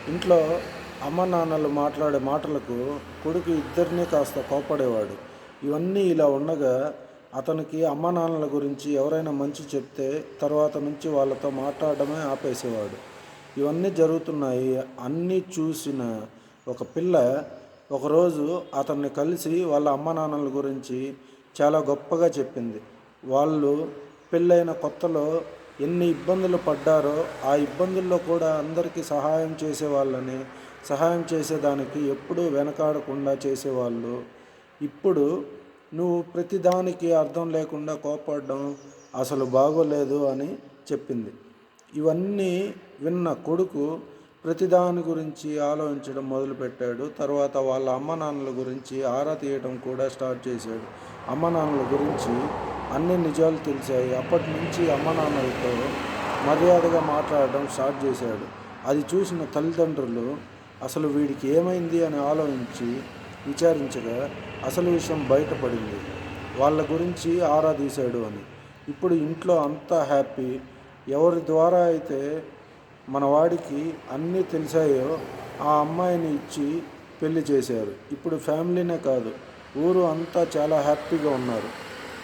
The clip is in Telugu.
ఇంట్లో అమ్మ నాన్నలు మాట్లాడే మాటలకు కొడుకు ఇద్దరినీ కాస్త కోప్పడేవాడు. ఇవన్నీ ఇలా ఉండగా అతనికి అమ్మ నాన్నల గురించి ఎవరైనా మంచి చెప్తే తర్వాత నుంచి వాళ్ళతో మాట్లాడడమే ఆపేసేవాడు. ఇవన్నీ జరుగుతున్నాయి అన్నీ చూసిన ఒక పిల్ల ఒకరోజు అతన్ని కలిసి వాళ్ళ అమ్మ నాన్నల గురించి చాలా గొప్పగా చెప్పింది. వాళ్ళు పెళ్ళైన కొత్తలో ఎన్ని ఇబ్బందులు పడ్డారో ఆ ఇబ్బందుల్లో కూడా అందరికీ సహాయం చేసేవాళ్ళని, సహాయం చేసేదానికి ఎప్పుడూ వెనకాడకుండా చేసేవాళ్ళు. ఇప్పుడు నువ్వు ప్రతిదానికి అర్థం లేకుండా కోపడడం అసలు బాగోలేదు అని చెప్పింది. ఇవన్నీ విన్న కొడుకు ప్రతిదాని గురించి ఆలోచించడం మొదలుపెట్టాడు. తర్వాత వాళ్ళ అమ్మ నాన్నల గురించి ఆరా తీయడం కూడా స్టార్ట్ చేశాడు. అమ్మ నాన్నల గురించి అన్ని నిజాలు తెలిసాయి. అప్పటి నుంచి అమ్మ నాన్నలతో మర్యాదగా మాట్లాడడం స్టార్ట్ చేశాడు. అది చూసిన తల్లిదండ్రులు అసలు వీడికి ఏమైంది అని ఆలోచించి విచారించగా అసలు విషయం బయటపడింది. వాళ్ళ గురించి ఆరా తీశాడు అని. ఇప్పుడు ఇంట్లో అంతా హ్యాపీ. ఎవరి ద్వారా అయితే మన వాడికి అన్నీ తెలిసాయో ఆ అమ్మాయిని ఇచ్చి పెళ్లి చేశారు. ఇప్పుడు ఫ్యామిలీనే కాదు ఊరు అంతా చాలా హ్యాపీగా ఉన్నారు.